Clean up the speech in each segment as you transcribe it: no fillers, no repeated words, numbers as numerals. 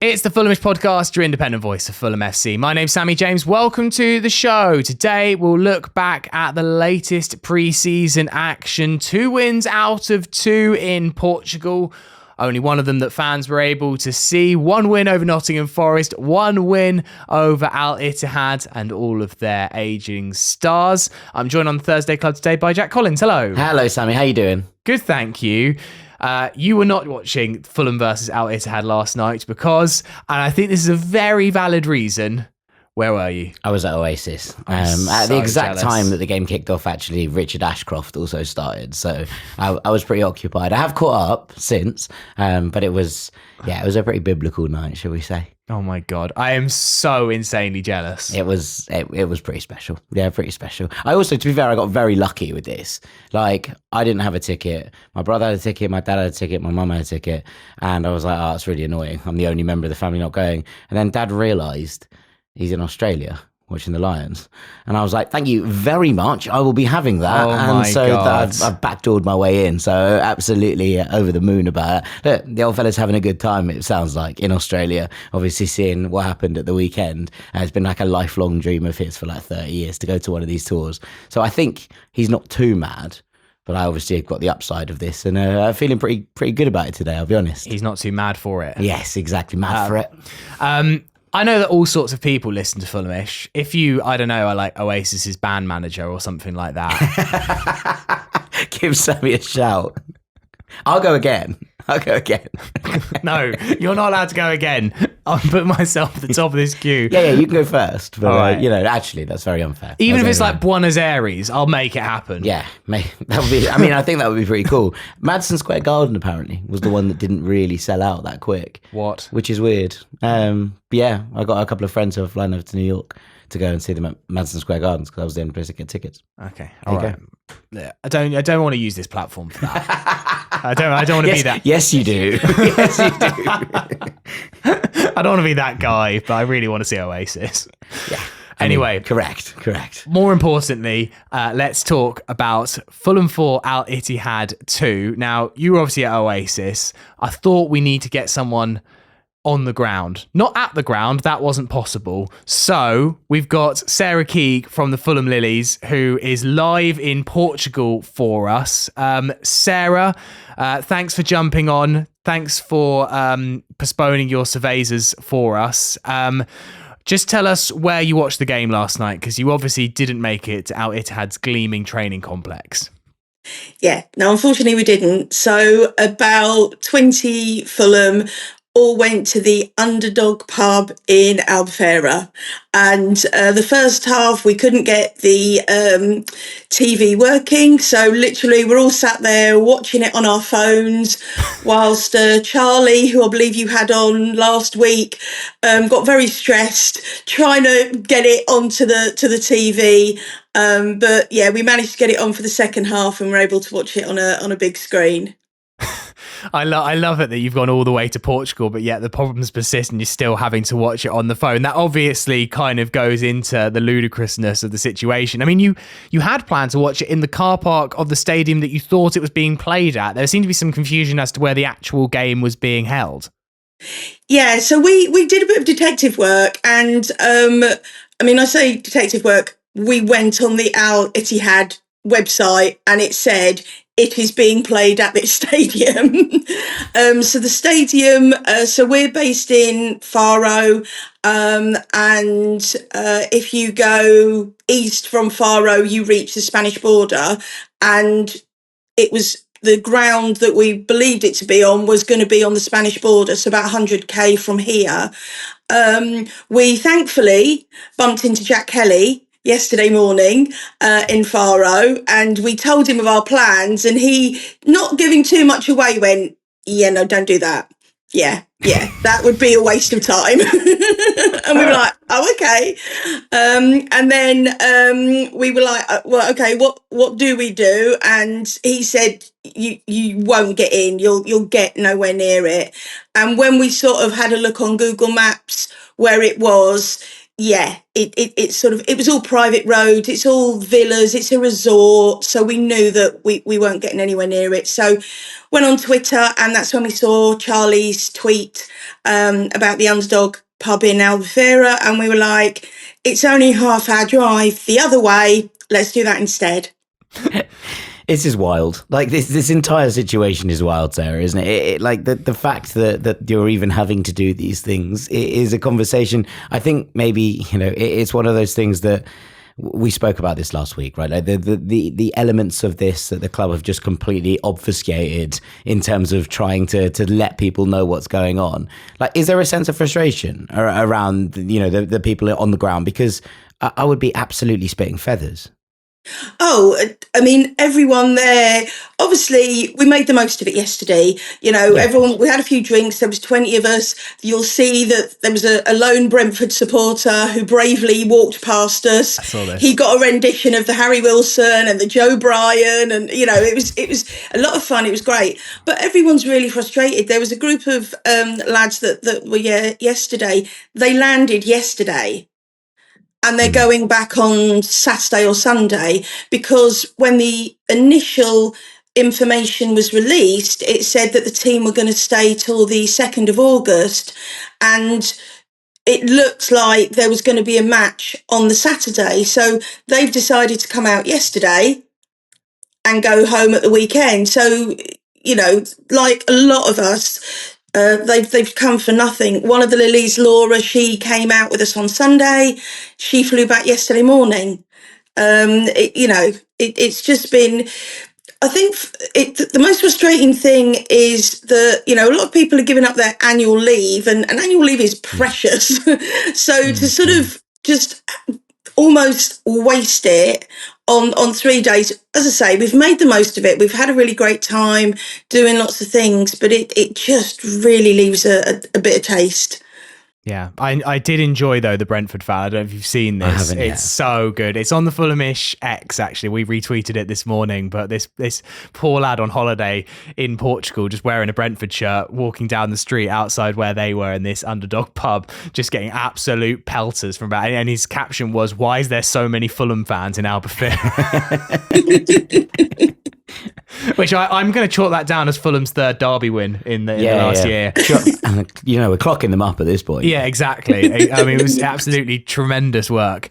It's the Fulhamish podcast, your independent voice of Fulham FC. My name's Sammy James. Welcome to the show. Today, we'll look back at the latest pre-season action. 2 wins out of 2 in Portugal. Only one of them that fans were able to see. 1 win over Nottingham Forest, 1 win over Ittihad and all of their ageing stars. I'm joined on the Thursday Club today by Jack Collins. Hello. Hello, Sammy. How you doing? Good, thank you. You were not watching Fulham versus Ittihad last night because, and I think this is a very valid reason, where were you? I was at Oasis. At the exact time that the game kicked off, actually, Richard Ashcroft also started. So I was pretty occupied. I have caught up since, but it was a pretty biblical night, shall we say. Oh my God. I am so insanely jealous. It was pretty special. Yeah, pretty special. I also, to be fair, I got very lucky with this. Like, I didn't have a ticket. My brother had a ticket, my dad had a ticket, my mum had a ticket. And I was like, oh, it's really annoying. I'm the only member of the family not going. And then Dad realised he's in Australia watching the Lions. And I was like, thank you very much. I will be having that. Oh and my so God. I've backdoored my way in. So absolutely over the moon about it. Look, the old fella's having a good time, it sounds like, in Australia. Obviously seeing what happened at the weekend. It's been like a lifelong dream of his for like 30 years to go to one of these tours. So I think he's not too mad. But I obviously have got the upside of this and I'm feeling pretty good about it today, I'll be honest. He's not too mad for it. Yes, exactly. Mad for it. I know that all sorts of people listen to Fulhamish. If you, I don't know, are like Oasis's band manager or something like that. Give Sammy a shout. I'll go again. No, you're not allowed to go again. I'll put myself at the top of this queue. Yeah, you can go first. But, right. Actually, that's very unfair. Even if it's like Buenos Aires, I'll make it happen. Yeah, that would be. I think that would be pretty cool. Madison Square Garden apparently was the one that didn't really sell out that quick. What? Which is weird. But yeah, I got a couple of friends who are flying over to New York to go and see them at Madison Square Gardens because that was the only place to get tickets. Okay, all right. Yeah, I don't want to use this platform for that. I don't want to be that. Yes, you do. Yes, you do. I don't want to be that guy, but I really want to see Oasis. Yeah. Anyway, correct. More importantly, let's talk about Fulham 4, Ittihad 2. Now, you were obviously at Oasis. I thought we need to get someone on the ground. Not at the ground, that wasn't possible. So we've got Sarah Keig from the Fulham Lilies, who is live in Portugal for us. Sarah, thanks for jumping on. Thanks for postponing your cervezas for us. Just tell us where you watched the game last night, because you obviously didn't make it to Ittihad's gleaming training complex. Yeah, no, unfortunately we didn't. So about 20 Fulham all went to the Underdog pub in Algarve, and the first half we couldn't get the TV working, so literally we're all sat there watching it on our phones whilst Charlie, who I believe you had on last week, got very stressed trying to get it onto the TV. But yeah, we managed to get it on for the second half and we're able to watch it on a big screen. I love it that you've gone all the way to Portugal, but yet the problems persist and you're still having to watch it on the phone. That obviously kind of goes into the ludicrousness of the situation. I mean, you had planned to watch it in the car park of the stadium that you thought it was being played at. There seemed to be some confusion as to where the actual game was being held. Yeah, so we did a bit of detective work, and I say detective work. We went on the Ittihad website and it said it is being played at this stadium. So the stadium, so we're based in Faro, and if you go east from Faro, you reach the Spanish border, and it was the ground that we believed it to be on was going to be on the Spanish border, so about 100k from here. We thankfully bumped into Jack Kelly yesterday morning in Faro, and we told him of our plans, and he, not giving too much away, went, yeah, no, don't do that. Yeah, that would be a waste of time. And we were like, oh, okay. And then we were like, well, okay, what do we do? And he said, you won't get in, you'll get nowhere near it. And when we sort of had a look on Google Maps where it was, it was all private roads, it's all villas, it's a resort, so we knew that we weren't getting anywhere near it. So went on Twitter, and that's when we saw Charlie's tweet about the Underdog pub in Albufeira, and we were like, it's only half-hour drive the other way, let's do that instead. This is wild. Like this entire situation is wild, Sarah, isn't it? Like the fact that you're even having to do these things is a conversation. I think maybe, it's one of those things that we spoke about this last week, right? Like the elements of this that the club have just completely obfuscated in terms of trying to let people know what's going on. Like, is there a sense of frustration around, the people on the ground? Because I would be absolutely spitting feathers. Oh, I mean, everyone there, obviously, we made the most of it yesterday. Everyone, we had a few drinks, there was 20 of us. You'll see that there was a lone Brentford supporter who bravely walked past us. I saw this. He got a rendition of the Harry Wilson and the Joe Bryan, and, it was a lot of fun. It was great. But everyone's really frustrated. There was a group of lads that were yesterday. They landed yesterday. And they're going back on Saturday or Sunday, because when the initial information was released, it said that the team were going to stay till the 2nd of August. And it looked like there was going to be a match on the Saturday. So they've decided to come out yesterday and go home at the weekend. So, like a lot of us, they've come for nothing. One of the Lilies, Laura, she came out with us on Sunday. She flew back yesterday morning. It's just been, I think the most frustrating thing is that, a lot of people are giving up their annual leave, and annual leave is precious. So to sort of just almost waste it on 3 days. As I say, we've made the most of it. We've had a really great time doing lots of things, but it just really leaves a bitter taste. Yeah, I did enjoy, though, the Brentford fan. I don't know if you've seen this. I haven't yet. It's so good. It's on the Fulhamish X, actually. We retweeted it this morning, but this poor lad on holiday in Portugal, just wearing a Brentford shirt, walking down the street outside where they were in this Underdog pub, just getting absolute pelters from about. And his caption was, "Why is there so many Fulham fans in Albufeira?" Which I'm going to chalk that down as Fulham's third derby win in the last year. Sure. And, we're clocking them up at this point. Yeah, exactly. I mean, it was absolutely tremendous work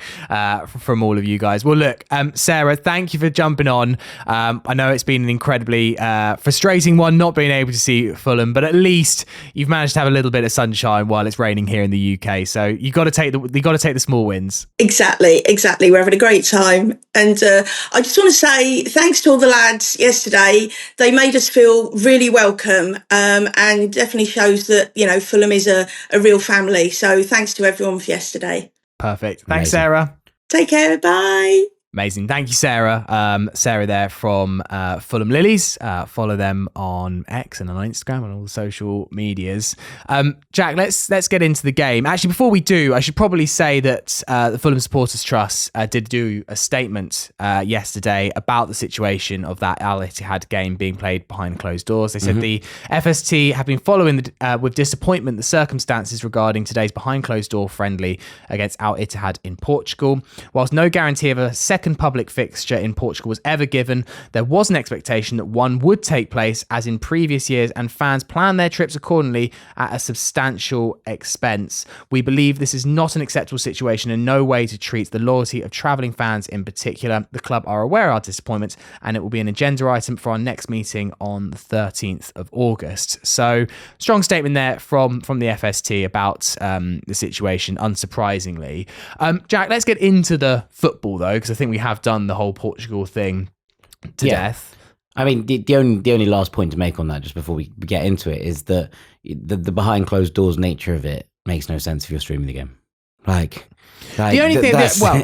from all of you guys. Well, look, Sarah, thank you for jumping on. I know it's been an incredibly frustrating one not being able to see Fulham, but at least you've managed to have a little bit of sunshine while it's raining here in the UK. So you got to take the small wins. Exactly. We're having a great time, and I just want to say thanks to all the lads yesterday. They made us feel really welcome, and definitely shows that Fulham is a real family. So thanks to everyone for yesterday. Perfect. Thanks, amazing. Sarah. Take care. Bye. Amazing. Thank you, Sarah. Sarah there from Fulham Lilies. Follow them on X and on Instagram and all the social medias. Jack, let's get into the game. Actually, before we do, I should probably say that the Fulham Supporters Trust did do a statement yesterday about the situation of that Al Ittihad game being played behind closed doors. They said the FST have been following with disappointment the circumstances regarding today's behind closed door friendly against Al Ittihad in Portugal. Whilst no guarantee of a second public fixture in Portugal was ever given, there was an expectation that one would take place as in previous years, and fans plan their trips accordingly at a substantial expense. We believe this is not an acceptable situation, in no way to treat the loyalty of travelling fans in particular. The club are aware of our disappointment, and it will be an agenda item for our next meeting on the 13th of August. So, strong statement there from the FST about the situation, unsurprisingly. Jack, let's get into the football, though, because I think we have done the whole Portugal thing to death. I mean, the only last point to make on that, just before we get into it, is that the behind closed doors nature of it makes no sense if you're streaming the game. Like the only thing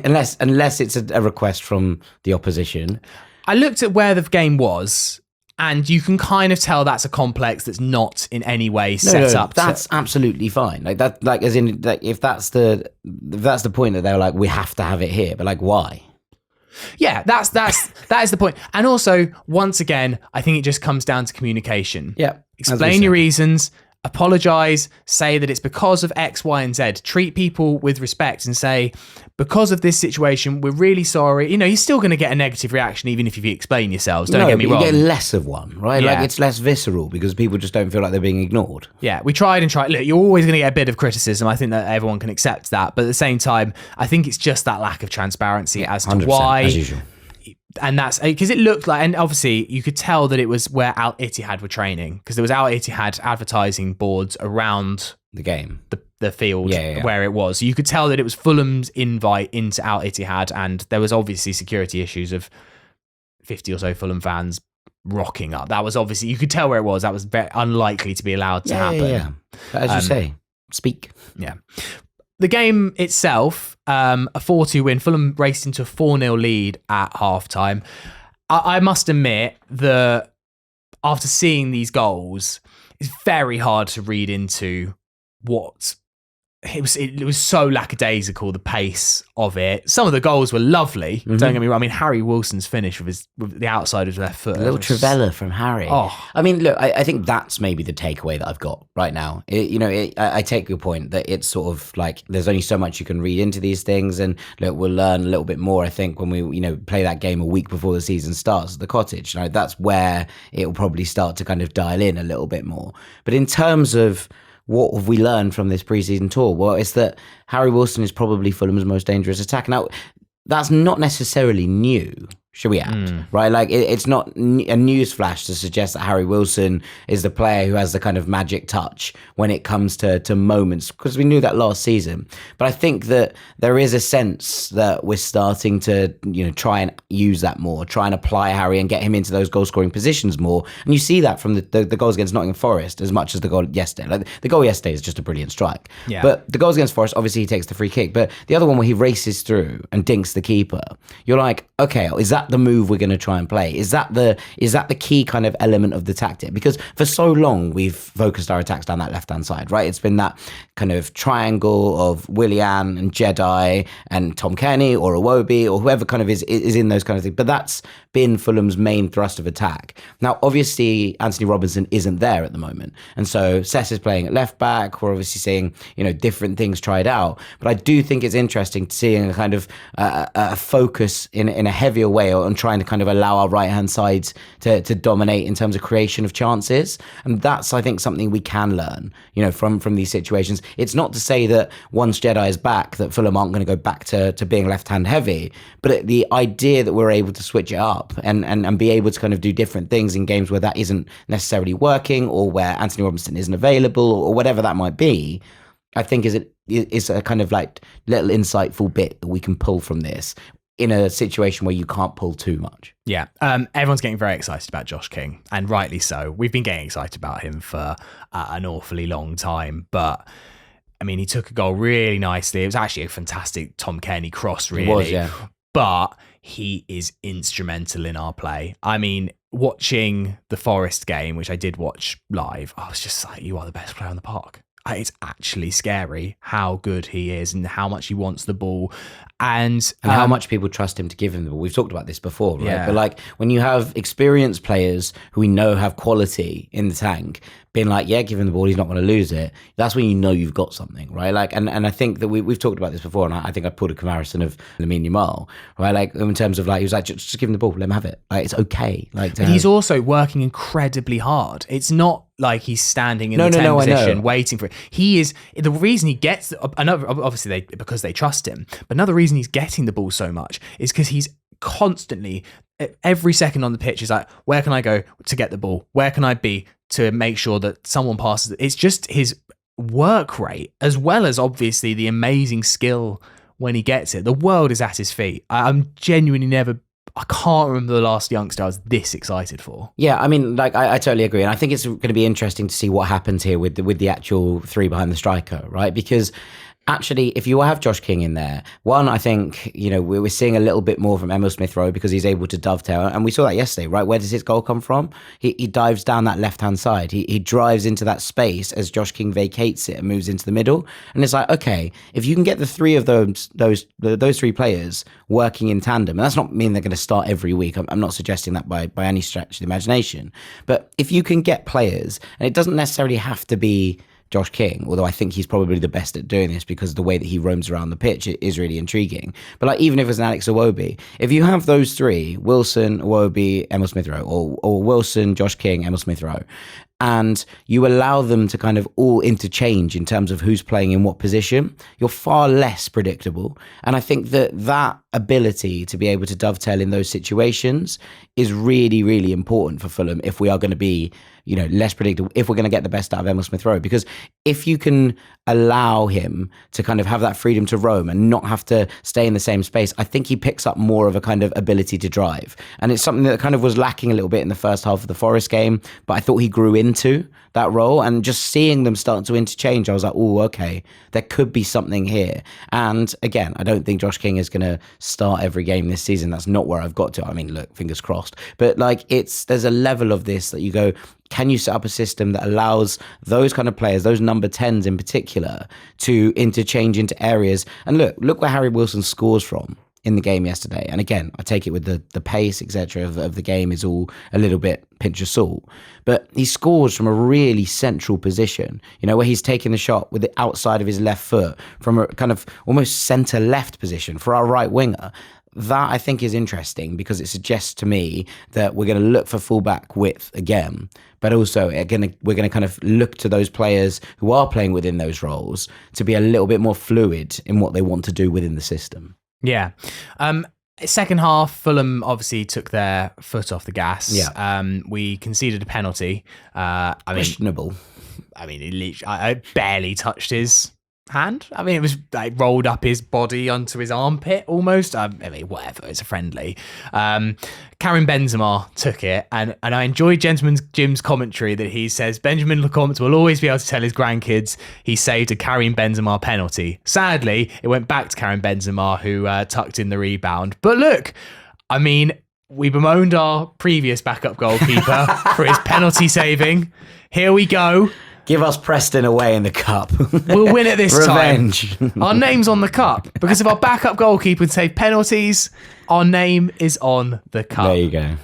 unless it's a request from the opposition. I looked at where the game was, and you can kind of tell that's a complex that's not in any way set up. That's absolutely fine. Like that, like as in, like if that's the point that they're like, we have to have it here, but like why? Yeah, that is the point. And also, once again, I think it just comes down to communication. Yeah, explain your reasons. apologize, say that it's because of X, Y, and Z. Treat people with respect and say, because of this situation, we're really sorry. You know, you're still going to get a negative reaction even if you explain yourselves. Don't get me wrong. You get less of one, right? Yeah. Like, it's less visceral because people just don't feel like they're being ignored. Yeah, we tried. Look, you're always going to get a bit of criticism. I think that everyone can accept that. But at the same time, I think it's just that lack of transparency as to why. As usual. And that's because it looked like, and obviously you could tell that it was where Al Ittihad were training, because there was Al Ittihad advertising boards around the game, the field where it was. So you could tell that it was Fulham's invite into Al Ittihad, and there was obviously security issues of 50 or so Fulham fans rocking up. That was obviously, you could tell where it was. That was very unlikely to be allowed to happen. Yeah. But as you say, speak. Yeah. The game itself, a 4-2 win. Fulham raced into a 4-0 lead at halftime. I must admit that after seeing these goals, it's very hard to read into what it was so lackadaisical, the pace of it. Some of the goals were lovely. Don't get me wrong. I mean, Harry Wilson's finish with the outside of his left foot. A little Trivella from Harry. Oh. I mean, look, I think that's maybe the takeaway that I've got right now. I take your point that it's sort of like there's only so much you can read into these things. And look, we'll learn a little bit more, I think, when we, play that game a week before the season starts at the Cottage. That's where it will probably start to kind of dial in a little bit more. But in terms of what have we learned from this preseason tour? Well, it's that Harry Wilson is probably Fulham's most dangerous attacker. Now, that's not necessarily new, should we add, right? Like, it's not a news flash to suggest that Harry Wilson is the player who has the kind of magic touch when it comes to moments, because we knew that last season. But I think that there is a sense that we're starting to, try and use that more, try and apply Harry and get him into those goal-scoring positions more. And you see that from the goals against Nottingham Forest as much as the goal yesterday. Like, the goal yesterday is just a brilliant strike. Yeah. But the goals against Forest, obviously he takes the free kick. But the other one where he races through and dinks the keeper, you're like, okay, is that the move we're going to try and play? Is that the key kind of element of the tactic? Because for so long we've focused our attacks down that left-hand side, right? It's been that kind of triangle of Willian and Jedi and Tom Kenny or Iwobi or whoever kind of is in those kind of things. But that's been Fulham's main thrust of attack. Now, obviously, Anthony Robinson isn't there at the moment. And so Sess is playing at left back. We're obviously seeing, different things tried out. But I do think it's interesting seeing a kind of a focus in a heavier way on trying to kind of allow our right-hand sides to dominate in terms of creation of chances. And that's, I think, something we can learn, from these situations. It's not to say that once Jedi is back, that Fulham aren't going to go back to being left-hand heavy, but the idea that we're able to switch it up and be able to kind of do different things in games where that isn't necessarily working or where Anthony Robinson isn't available or whatever that might be, I think is a kind of like little insightful bit that we can pull from this in a situation where you can't pull too much. Yeah. Everyone's getting very excited about Josh King, and rightly so. We've been getting excited about him for an awfully long time, but I mean, he took a goal really nicely. It was actually a fantastic Tom Kenny cross, really. It was, yeah. But he is instrumental in our play. I mean, watching the Forest game, which I did watch live, I was just like, you are the best player in the park. It's actually scary how good he is and how much he wants the ball. And how much people trust him to give him the ball. We've talked about this before, right? Yeah. But like when you have experienced players who we know have quality in the tank, being like, yeah, give him the ball, he's not going to lose it. That's when you know you've got something, right? Like, and I think that we've talked about this before, and I think I pulled a comparison of Lamine Yamal, right? Like in terms of like, he was like, just give him the ball, let him have it. Like, it's okay. Like, but he's also working incredibly hard. It's not like he's standing in the 10 position waiting for it. He is, the reason he gets, obviously because they trust him, but another reason he's getting the ball so much is because he's constantly, every second on the pitch is like, where can I go to get the ball? Where can I be to make sure that someone passes it? It's just his work rate, as well as obviously the amazing skill when he gets it. The world is at his feet. I'm genuinely I can't remember the last youngster I was this excited for. Yeah, I mean, like, I totally agree. And I think it's going to be interesting to see what happens here with the actual three behind the striker, right? Because Actually, if you have Josh King in there, one, I think, we're seeing a little bit more from Emil Smith-Rowe because he's able to dovetail. And we saw that yesterday, right? Where does his goal come from? He dives down that left-hand side. He drives into that space as Josh King vacates it and moves into the middle. And it's like, okay, if you can get the three of those three players working in tandem, and that's not mean they're going to start every week. I'm not suggesting that by any stretch of the imagination. But if you can get players, and it doesn't necessarily have to be Josh King, although I think he's probably the best at doing this because the way that he roams around the pitch is really intriguing. But like, even if it's an Alex Iwobi, if you have those three, Wilson, Iwobi, Emil Smith-Rowe, or Wilson, Josh King, Emil Smith-Rowe, and you allow them to kind of all interchange in terms of who's playing in what position, you're far less predictable. And I think that ability to be able to dovetail in those situations is really, really important for Fulham if we are going to be, less predictable, if we're going to get the best out of Emil Smith-Rowe. Because if you can allow him to kind of have that freedom to roam and not have to stay in the same space, I think he picks up more of a kind of ability to drive. And it's something that kind of was lacking a little bit in the first half of the Forest game, but I thought he grew into that role. And just seeing them start to interchange, I was like, oh, okay, there could be something here. And again, I don't think Josh King is going to start every game this season. That's not where I've got to. I mean, look, fingers crossed. But like, there's a level of this that you go, can you set up a system that allows those kind of players, those number 10s in particular, to interchange into areas? And look where Harry Wilson scores from in the game yesterday. And again, I take it with the pace, etc. of the game is all a little bit pinch of salt. But he scores from a really central position, where he's taking the shot with the outside of his left foot from a kind of almost centre left position for our right winger. That I think is interesting because it suggests to me that we're going to look for fullback width again, but also we're going to kind of look to those players who are playing within those roles to be a little bit more fluid in what they want to do within the system. Yeah. Second half, Fulham obviously took their foot off the gas. Yeah. We conceded a penalty. Questionable. I barely touched his hand. It was like rolled up his body onto his armpit almost. Whatever, it's a friendly. Karim Benzema took it, and I enjoyed Gentleman Jim's commentary that he says Benjamin Lecomte will always be able to tell his grandkids he saved a Karim Benzema penalty. Sadly, it went back to Karim Benzema, who tucked in the rebound. But look, we bemoaned our previous backup goalkeeper for his penalty saving. Here we go. Give us Preston away in the cup. We'll win it this Revenge. time. Our name's on the cup. Because if our backup goalkeeper can save penalties, our name is on the cup. There you go.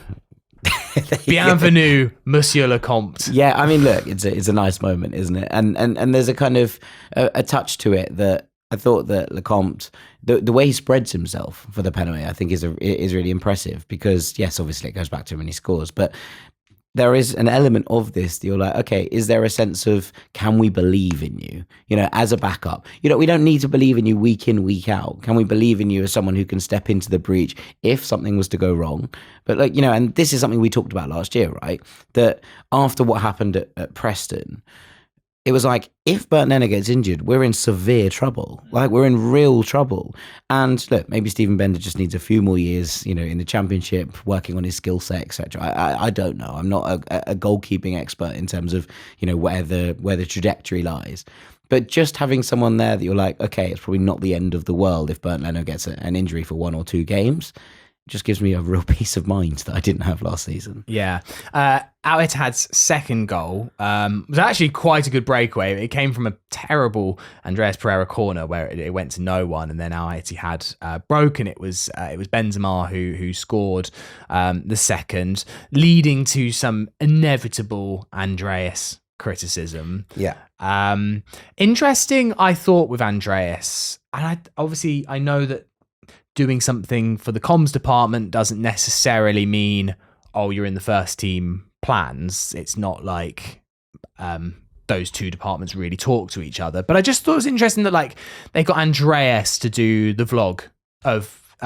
Bienvenue, Monsieur Lecomte. Yeah, look, it's a nice moment, isn't it? And there's a kind of a touch to it that I thought that Lecomte, the way he spreads himself for the penalty, I think is really impressive because, yes, obviously it goes back to him when he scores, but there is an element of this that you're like, okay, is there a sense of, can we believe in you, as a backup? We don't need to believe in you week in, week out. Can we believe in you as someone who can step into the breach if something was to go wrong? But and this is something we talked about last year, right? That after what happened at Preston, it was like, if Bernd Leno gets injured, we're in severe trouble. Like, we're in real trouble. And look, maybe Stephen Bender just needs a few more years, in the Championship, working on his skill set, etc. I don't know. I'm not a goalkeeping expert in terms of, where the trajectory lies. But just having someone there that you're like, okay, it's probably not the end of the world if Bernd Leno gets an injury for 1 or 2 games, just gives me a real peace of mind that I didn't have last season. Yeah. Ittihad's second goal was actually quite a good breakaway. It came from a terrible Andreas Pereira corner where it went to no one, and then Ittihad broke, and it was Benzema who scored the second, leading to some inevitable Andreas criticism. Yeah. Interesting, I thought, with Andreas, and I know that doing something for the comms department doesn't necessarily mean, you're in the first team plans. It's not like those two departments really talk to each other. But I just thought it was interesting that they got Andreas to do the vlog of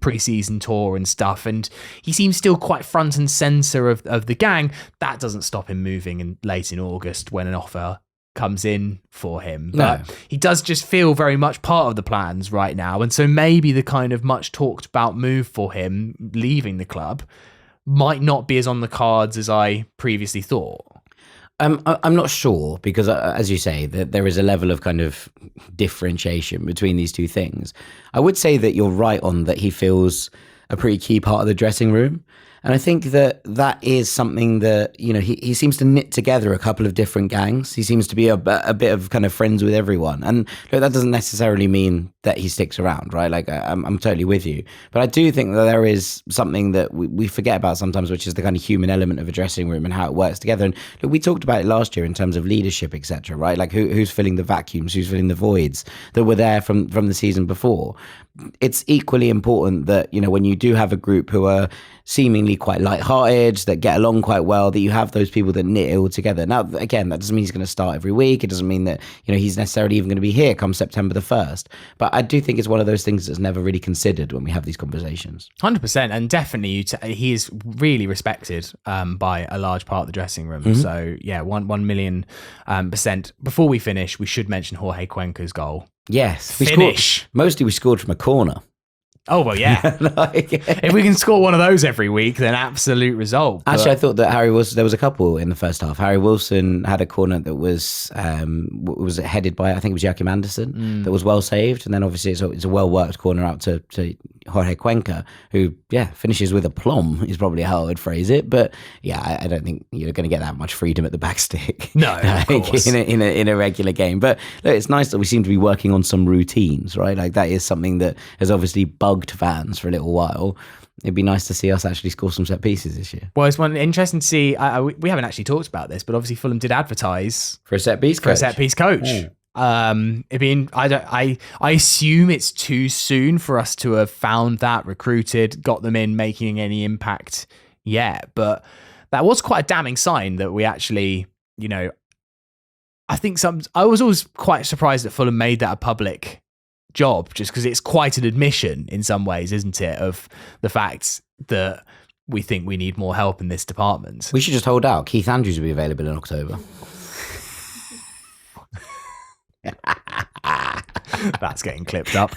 pre-season tour and stuff, and he seems still quite front and centre of the gang. That doesn't stop him moving late in August when an offer comes in for him, but he does just feel very much part of the plans right now, and so maybe the kind of much talked about move for him leaving the club might not be as on the cards as I previously thought. I'm not sure because, as you say, there is a level of kind of differentiation between these two things. I would say that you're right on that he feels a pretty key part of the dressing room. And I think that is something that, he seems to knit together a couple of different gangs. He seems to be a bit of kind of friends with everyone. And look, that doesn't necessarily mean that he sticks around, right? Like, I'm totally with you. But I do think that there is something that we forget about sometimes, which is the kind of human element of a dressing room and how it works together. And look, we talked about it last year in terms of leadership, etc., right? Like who's filling the vacuums, who's filling the voids that were there from the season before. It's equally important that, when you do have a group who are seemingly quite lighthearted, that get along quite well, that you have those people that knit it all together. Now, again, that doesn't mean he's going to start every week. It doesn't mean that, he's necessarily even going to be here come September the 1st. But I do think it's one of those things that's never really considered when we have these conversations. 100%. And definitely he is really respected by a large part of the dressing room. Mm-hmm. So, yeah, 1 million %. Before we finish, we should mention Jorge Cuenca's goal. Yes. We scored from a corner. Oh, well, yeah. If we can score one of those every week, then absolute result. Actually, I thought that there was a couple in the first half. Harry Wilson had a corner that was headed by, I think it was Joachim Andersen, that was well saved. And then obviously it's a well-worked corner out to Jorge Cuenca, who, finishes with aplomb is probably how I would phrase it. But, I don't think you're going to get that much freedom at the back stick. No, of course. in a regular game. But look, it's nice that we seem to be working on some routines, right? Like that is something that has obviously bugged fans for a little while. It'd be nice to see us actually score some set pieces this year. Well, it's interesting to see. We haven't actually talked about this, but obviously Fulham did advertise for a set piece coach. I assume it's too soon for us to have found that, recruited, got them in, making any impact yet. But that was quite a damning sign that we actually, I was always quite surprised that Fulham made that a public job, just because it's quite an admission in some ways, isn't it, of the fact that we think we need more help in this department. We should just hold out. Keith Andrews will be available in October. That's getting clipped up.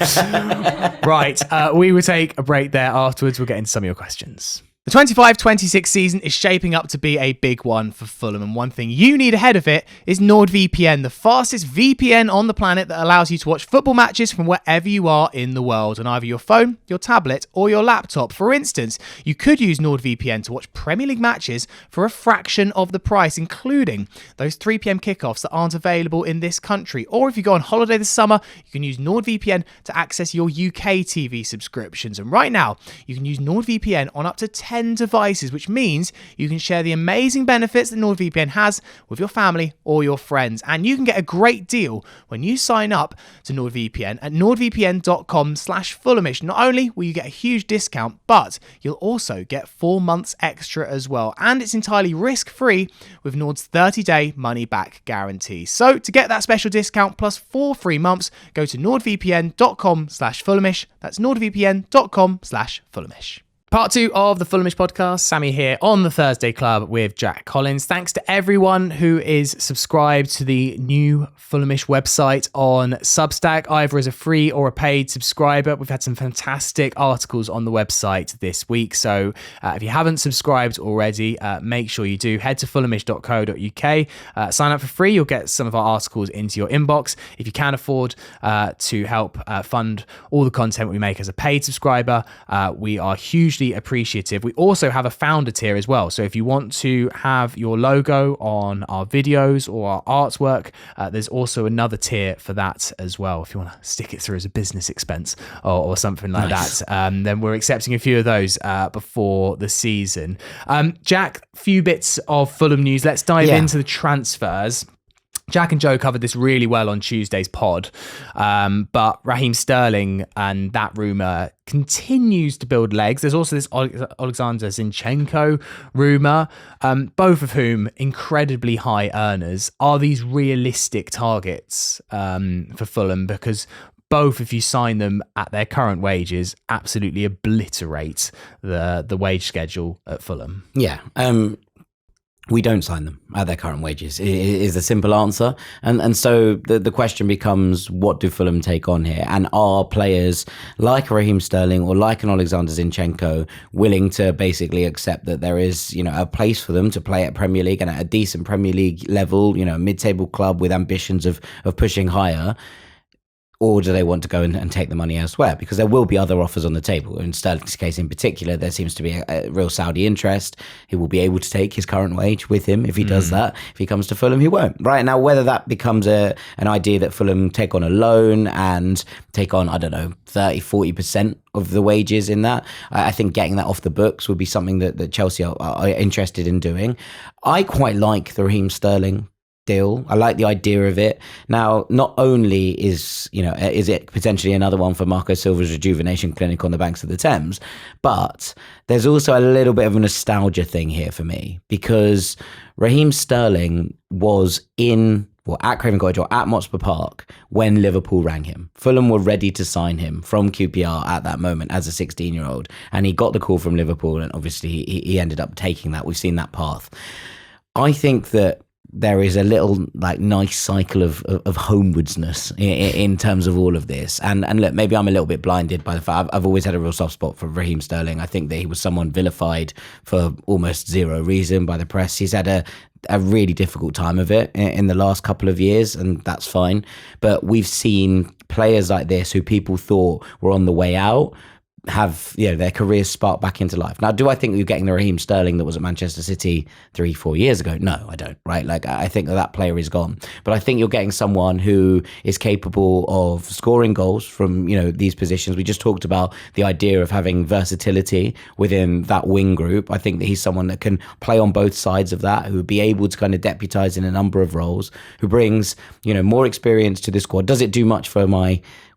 Right, we will take a break there. Afterwards, we'll get into some of your questions. The 25-26 season is shaping up to be a big one for Fulham, and one thing you need ahead of it is NordVPN, the fastest VPN on the planet that allows you to watch football matches from wherever you are in the world on either your phone, your tablet, or your laptop. For instance, you could use NordVPN to watch Premier League matches for a fraction of the price, including those 3 p.m. kickoffs that aren't available in this country. Or if you go on holiday this summer, you can use NordVPN to access your UK TV subscriptions. And right now, you can use NordVPN on up to 10 devices, which means you can share the amazing benefits that NordVPN has with your family or your friends. And you can get a great deal when you sign up to NordVPN at nordvpn.com/Fulhamish. Not only will you get a huge discount, but you'll also get 4 months extra as well. And it's entirely risk-free with Nord's 30-day money-back guarantee. So to get that special discount plus 4 free months, go to nordvpn.com/Fulhamish. That's nordvpn.com/Fulhamish. Part 2 of the Fulhamish podcast. Sammy here on the Thursday Club with Jack Collins. Thanks to everyone who is subscribed to the new Fulhamish website on Substack, either as a free or a paid subscriber. We've had some fantastic articles on the website this week. So if you haven't subscribed already, make sure you do. Head to fulhamish.co.uk. Sign up for free. You'll get some of our articles into your inbox. If you can afford to help fund all the content we make as a paid subscriber, we are hugely appreciative. We also have a founder tier as well. So if you want to have your logo on our videos or our artwork, there's also another tier for that as well. If you want to stick it through as a business expense or something like that, then we're accepting a few of those before the season. Jack, few bits of Fulham news. Let's dive into the transfers. Jack and Joe covered this really well on Tuesday's pod, but Raheem Sterling and that rumour continues to build legs. There's also this Alexander Zinchenko rumour, both of whom incredibly high earners. Are these realistic targets for Fulham? Because both, if you sign them at their current wages, absolutely obliterate the wage schedule at Fulham. Yeah. We don't sign them at their current wages, is the simple answer. And so the question becomes, what do Fulham take on here? And are players like Raheem Sterling or like an Alexander Zinchenko willing to basically accept that there is, a place for them to play at Premier League and at a decent Premier League level, a mid-table club with ambitions of pushing higher? Or do they want to go and take the money elsewhere? Because there will be other offers on the table. In Sterling's case in particular, there seems to be a real Saudi interest. He will be able to take his current wage with him if he does that. If he comes to Fulham, he won't. Right now, whether that becomes an idea that Fulham take on a loan and take on, 30, 40% of the wages in that, I think getting that off the books would be something that Chelsea are interested in doing. I quite like the Raheem Sterling deal. I like the idea of it. Now, not only is it potentially another one for Marco Silva's rejuvenation clinic on the banks of the Thames, but there's also a little bit of a nostalgia thing here for me, because Raheem Sterling was at Craven Cottage or at Motspur Park when Liverpool rang him. Fulham were ready to sign him from QPR at that moment as a 16-year-old, and he got the call from Liverpool, and obviously he ended up taking that. We've seen that path. I think that there is a little nice cycle of homewardsness in terms of all of this. And look, maybe I'm a little bit blinded by the fact I've always had a real soft spot for Raheem Sterling. I think that he was someone vilified for almost zero reason by the press. He's had a really difficult time of it in the last couple of years, and that's fine. But we've seen players like this who people thought were on the way out have their careers spark back into life. Now, do I think you're getting the Raheem Sterling that was at Manchester City 3-4 years ago? No, I don't, right? I think that player is gone. But I think you're getting someone who is capable of scoring goals from, these positions. We just talked about the idea of having versatility within that wing group. I think that he's someone that can play on both sides of that, who would be able to kind of deputise in a number of roles, who brings, more experience to the squad. Does it do much for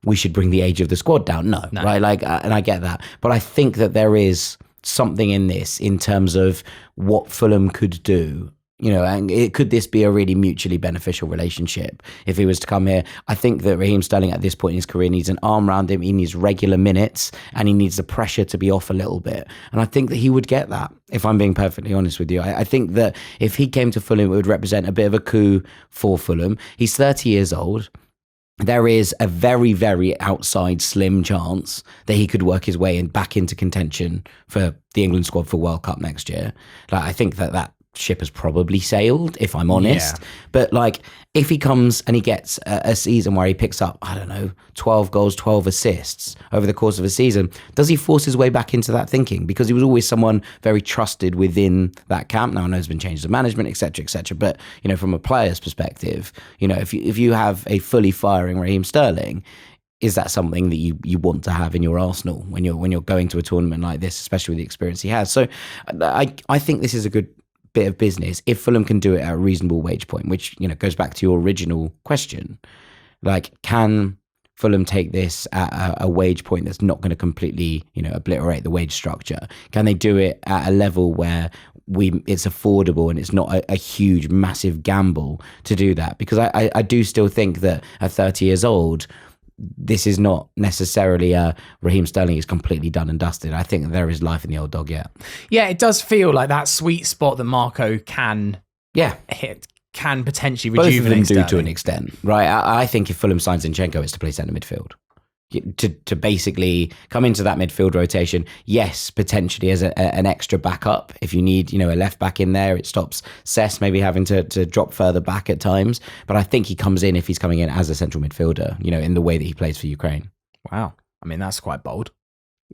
we should bring the age of the squad down? No. Right? And I get that. But I think that there is something in this in terms of what Fulham could do. And could this be a really mutually beneficial relationship if he was to come here? I think that Raheem Sterling at this point in his career needs an arm around him. He needs regular minutes, and he needs the pressure to be off a little bit. And I think that he would get that, if I'm being perfectly honest with you. I think that if he came to Fulham, it would represent a bit of a coup for Fulham. He's 30 years old. There is a very, very outside slim chance that he could work his way back into contention for the England squad for World Cup next year. I think that ship has probably sailed, if I'm honest. Yeah. But if he comes and he gets a season where he picks up, 12 goals, 12 assists over the course of a season, does he force his way back into that thinking? Because he was always someone very trusted within that camp. Now, I know there's been changes of management, etc., etc. But, from a player's perspective, if you have a fully firing Raheem Sterling, is that something that you want to have in your arsenal when you're going to a tournament like this, especially with the experience he has? So I think this is a good bit of business if Fulham can do it at a reasonable wage point, which goes back to your original question. Can Fulham take this at a wage point that's not going to completely obliterate the wage structure? Can they do it at a level where it's affordable and it's not a huge massive gamble to do that? Because I do still think that at 30 years old, this is not necessarily Raheem Sterling is completely done and dusted. I think there is life in the old dog yet. Yeah, it does feel like that sweet spot that Marco can hit, can potentially rejuvenate. Both of them do Sterling to an extent, right? I think if Fulham signs Zinchenko, it's to play centre midfield. To basically come into that midfield rotation, yes, potentially as an extra backup. If you need, a left back in there, it stops Cess maybe having to drop further back at times. But I think he comes in, if he's coming in as a central midfielder, in the way that he plays for Ukraine. Wow. I mean, that's quite bold.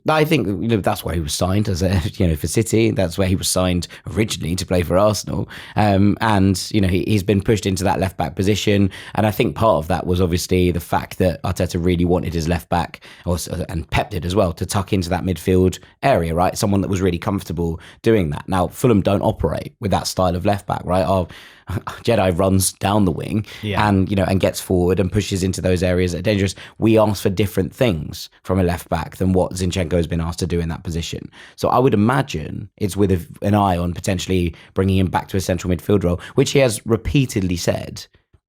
I think that's why he was signed as for City. That's where he was signed originally to play for Arsenal. And he's been pushed into that left back position. And I think part of that was obviously the fact that Arteta really wanted his left back, and Pep did as well, to tuck into that midfield area, right? Someone that was really comfortable doing that. Now, Fulham don't operate with that style of left back, right? Jedi runs down the wing and gets forward and pushes into those areas that are dangerous. We ask for different things from a left back than what Zinchenko has been asked to do in that position. So I would imagine it's with an eye on potentially bringing him back to a central midfield role, which he has repeatedly said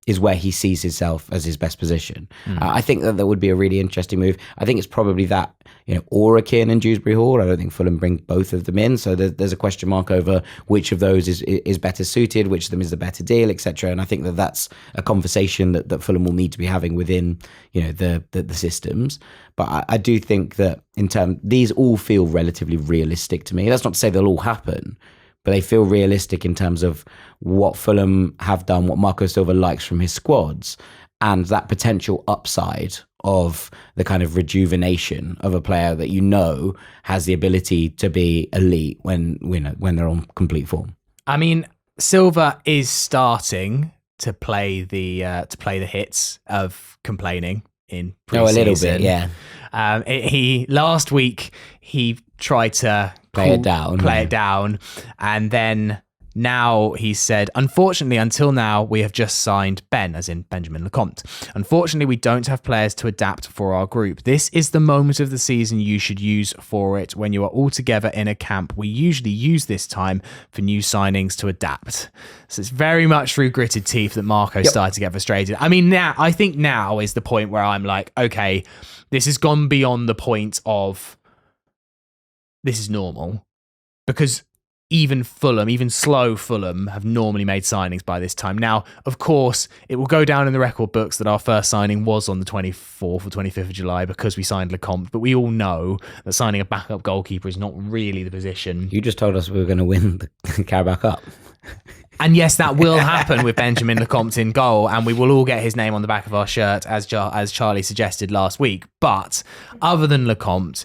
is where he sees himself as his best position. I think that would be a really interesting move. I think it's probably that, or Keane and Dewsbury Hall. I don't think Fulham bring both of them in. So there's a question mark over which of those is better suited, which of them is the better deal, etc. And I think that's a conversation that Fulham will need to be having within, the systems. But I do think that these all feel relatively realistic to me. That's not to say they'll all happen, but they feel realistic in terms of what Fulham have done, what Marco Silva likes from his squads, and that potential upside of the kind of rejuvenation of a player that has the ability to be elite when they're on complete form. I mean, Silva is starting to play the hits of complaining in pre-season. A little bit, yeah. Last week he tried to play it down, and then now he said, unfortunately, until now, we have just signed Ben, as in Benjamin Lecomte. Unfortunately, we don't have players to adapt for our group. This is the moment of the season you should use for it. When you are all together in a camp, we usually use this time for new signings to adapt. So it's very much through gritted teeth that Marco started to get frustrated. I mean, I think now is the point where I'm like, okay, this has gone beyond the point of this is normal, because even slow Fulham have normally made signings by this time. Now, of course, it will go down in the record books that our first signing was on the 24th or 25th of July because we signed Lecomte, but we all know that signing a backup goalkeeper is not really the position. You just told us we were going to win the Carabao Cup. And yes, that will happen with Benjamin Lecomte in goal, and we will all get his name on the back of our shirt, as Charlie suggested last week. But other than Lecomte,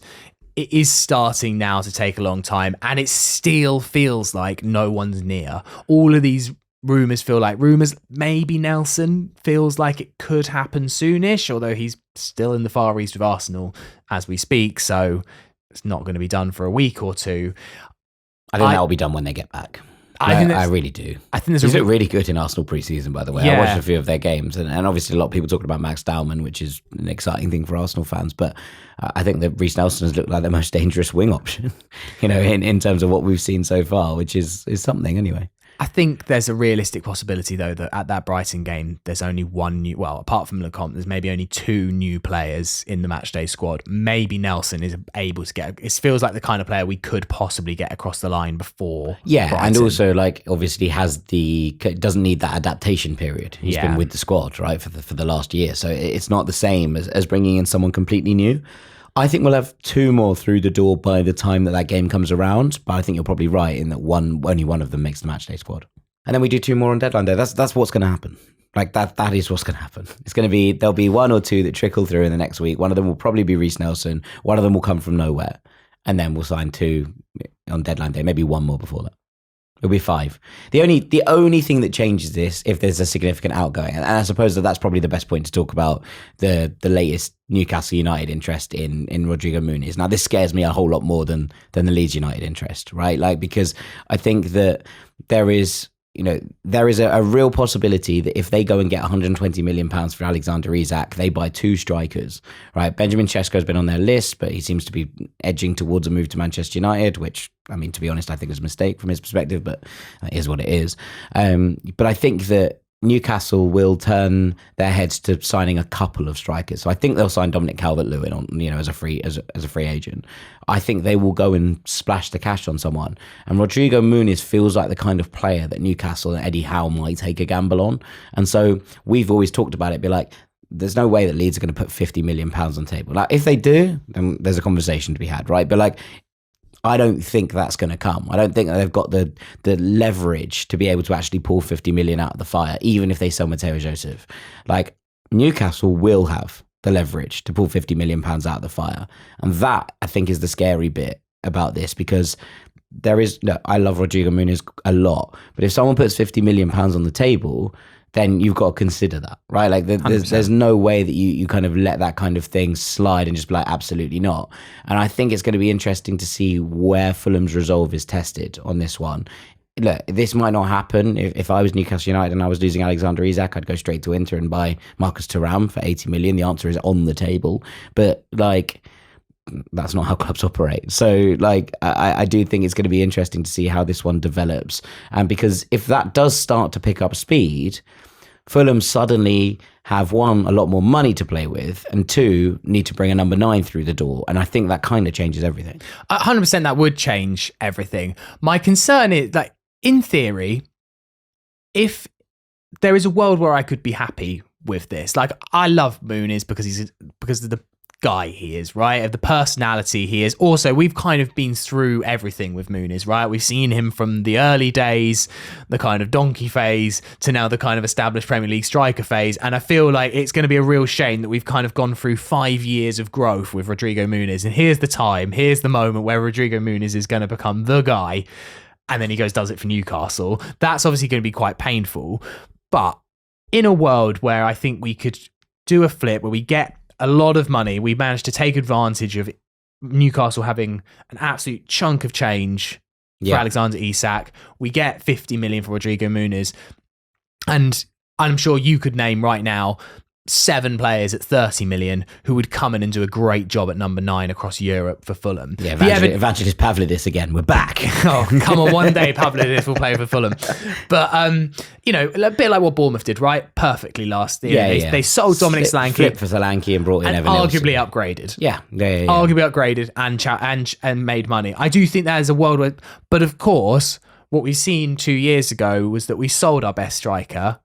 it is starting now to take a long time, and it still feels like no one's near. All of these rumours feel like rumours. Maybe Nelson feels like it could happen soonish, although he's still in the Far East with Arsenal as we speak, so it's not going to be done for a week or two. I think that will be done when they get back. I really do. I think he's looked really good in Arsenal pre-season, by the way. Yeah. I watched a few of their games, and obviously a lot of people talking about Max Dowman, which is an exciting thing for Arsenal fans. But I think that Reece Nelson has looked like the most dangerous wing option, in terms of what we've seen so far, which is something anyway. I think there's a realistic possibility, though, that at that Brighton game, there's only apart from Lecomte, there's maybe only two new players in the matchday squad. Maybe Nelson is able to it feels like the kind of player we could possibly get across the line before. Yeah, Brighton. And also, obviously doesn't need that adaptation period. He's been with the squad, right, for the last year. So it's not the same as bringing in someone completely new. I think we'll have two more through the door by the time that game comes around, but I think you're probably right in that only one of them makes the matchday squad. And then we do two more on deadline day. That's what's going to happen. That is what's going to happen. There'll be one or two that trickle through in the next week. One of them will probably be Reece Nelson. One of them will come from nowhere. And then we'll sign two on deadline day, maybe one more before that. It'll be 5. The only thing that changes this, if there's a significant outgoing, and I suppose that's probably the best point to talk about the latest Newcastle United interest in Rodrigo Muniz. Now, this scares me a whole lot more than the Leeds United interest, right? Because I think that there is a real possibility that if they go and get £120 million for Alexander Isak, they buy 2 strikers, right? Benjamin Sesko's been on their list, but he seems to be edging towards a move to Manchester United, which, I mean, to be honest, I think is a mistake from his perspective, but it is what it is. But I think that Newcastle will turn their heads to signing a couple of strikers. So I think they'll sign Dominic Calvert-Lewin on, as a free agent. I think they will go and splash the cash on someone. And Rodrigo Muniz feels like the kind of player that Newcastle and Eddie Howe might take a gamble on. And so we've always talked about it, be like, there's no way that Leeds are going to put £50 million on the table. If they do, then there's a conversation to be had, right? But I don't think that's going to come. I don't think that they've got the leverage to be able to actually pull 50 million out of the fire, even if they sell Mateo Joseph. Newcastle will have the leverage to pull 50 million pounds out of the fire. And that, I think, is the scary bit about this, because I love Rodrigo Muniz a lot, but if someone puts 50 million pounds on the table, then you've got to consider that, right? There's no way that you kind of let that kind of thing slide and just be like, absolutely not. And I think it's going to be interesting to see where Fulham's resolve is tested on this one. Look, this might not happen. If I was Newcastle United and I was losing Alexander Isak, I'd go straight to Inter and buy Marcus Thuram for 80 million. The answer is on the table. But that's not how clubs operate. So I do think it's going to be interesting to see how this one develops. And because if that does start to pick up speed, Fulham suddenly have, one, a lot more money to play with, and two, need to bring a number 9 through the door. And I think that kind of changes everything. 100% that would change everything. My concern is, like, in theory, if there is a world where I could be happy with this, like, I love Muniz because of the guy he is, right? Of the personality he is. Also, we've kind of been through everything with Muniz, right? We've seen him from the early days, the kind of donkey phase, to now the kind of established Premier League striker phase. And I feel like it's going to be a real shame that we've kind of gone through 5 years of growth with Rodrigo Muniz. And here's the moment where Rodrigo Muniz is going to become the guy. And then he does it for Newcastle. That's obviously going to be quite painful. But in a world where I think we could do a flip, where we get a lot of money, we managed to take advantage of Newcastle having an absolute chunk of change for Alexander Isak. We get 50 million for Rodrigo Muniz. And I'm sure you could name right now 7 players at 30 million who would come in and do a great job at number 9 across Europe for Fulham. Yeah, Evangelis Pavlidis again. We're back. Oh, come on, one day Pavlidis will play for Fulham. But, you know, a bit like what Bournemouth did, right? Perfectly last year. They sold Dominic Solanke. Flipped for Solanke and brought in Evan arguably Nilsson. upgraded. Yeah. Arguably upgraded and made money. I do think that is a world where, but of course, what we've seen 2 years ago was that we sold our best striker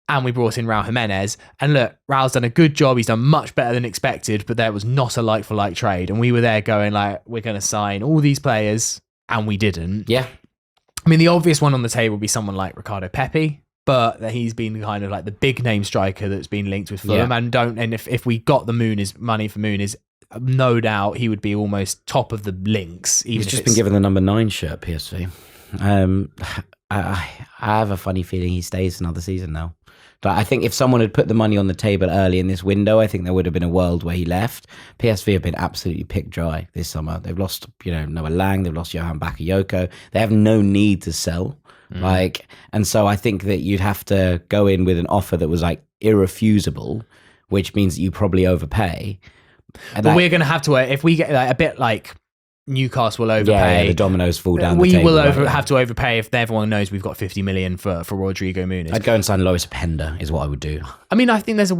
and we brought in Raul Jimenez. And look, Raul's done a good job. He's done much better than expected, but there was not a like-for-like trade. And we were there going like, we're going to sign all these players, and we didn't. Yeah. I mean, the obvious one on the table would be someone like Ricardo Pepi, but he's been kind of like the big-name striker that's been linked with Fulham. Yeah. And if we got the money for Muniz, no doubt he would be almost top of the links. He's just been given the number 9 shirt, PSV. I have a funny feeling he stays another season now. But I think if someone had put the money on the table early in this window, I think there would have been a world where he left. PSV have been absolutely picked dry this summer. They've lost, Noah Lang, they've lost Johan Bakayoko. They have no need to sell. And so I think that you'd have to go in with an offer that was like irrefusable, which means that you probably overpay. But we're going to have to, if we get a bit like Newcastle will overpay. Yeah, the dominoes fall down we the table. We will have to overpay if everyone knows we've got 50 million for Rodrigo Muniz. I'd go and sign Lois Pender is what I would do. I mean, I think there's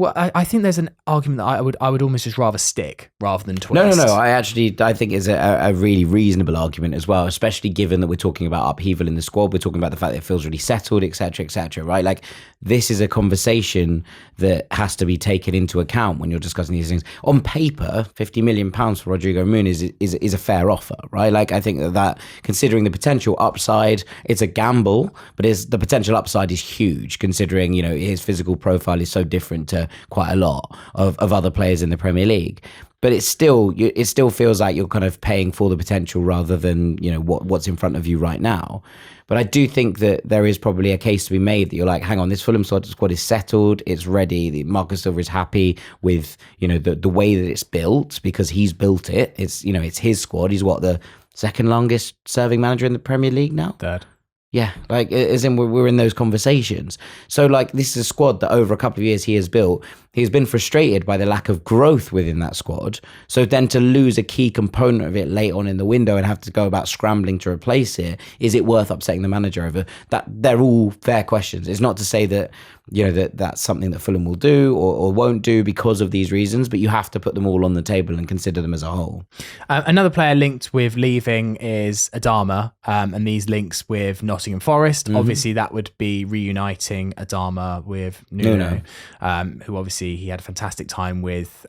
an argument that I would almost just rather stick rather than twist. No. I think it's a really reasonable argument as well, especially given that we're talking about upheaval in the squad. We're talking about the fact that it feels really settled, etc., right? Like, this is a conversation that has to be taken into account when you're discussing these things. On paper, £50 million for Rodrigo Muniz is a fair offer, right? Like, I think that considering the potential upside, it's a gamble, but the potential upside is huge considering, his physical profile is so different to quite a lot of other players in the Premier League. But it still feels like you're kind of paying for the potential rather than, what's in front of you right now. But I do think that there is probably a case to be made that you're like, hang on, this Fulham squad is settled, it's ready. Marco Silva is happy with, the way that it's built because he's built it. It's, it's his squad. He's the second longest serving manager in the Premier League now? Third. Yeah, like, as in we're in those conversations. So, like, this is a squad that over a couple of years he has built. He's been frustrated by the lack of growth within that squad. So then to lose a key component of it late on in the window and have to go about scrambling to replace it, is it worth upsetting the manager over? That they're all fair questions. It's not to say that, that's something that Fulham will do or won't do because of these reasons, but you have to put them all on the table and consider them as a whole. Another player linked with leaving is Adama, and these links with Nottingham Forest. Mm-hmm. Obviously, that would be reuniting Adama with Nuno. Who obviously he had a fantastic time with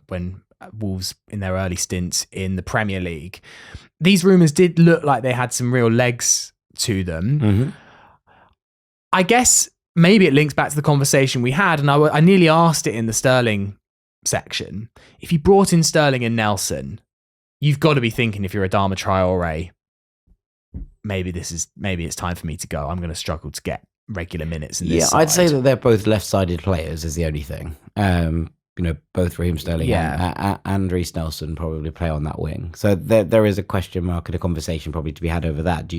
when Wolves in their early stints in the Premier League. These rumours did look like they had some real legs to them. Mm-hmm. I guess maybe it links back to the conversation we had, and I nearly asked it in the Sterling section. If you brought in Sterling and Nelson, you've got to be thinking, if you're Adama Traore, maybe it's time for me to go. I'm going to struggle to get regular minutes in this side. I'd say that they're both left-sided players is the only thing. Both Raheem Sterling and Reece Nelson probably play on that wing. So there is a question mark and a conversation probably to be had over that.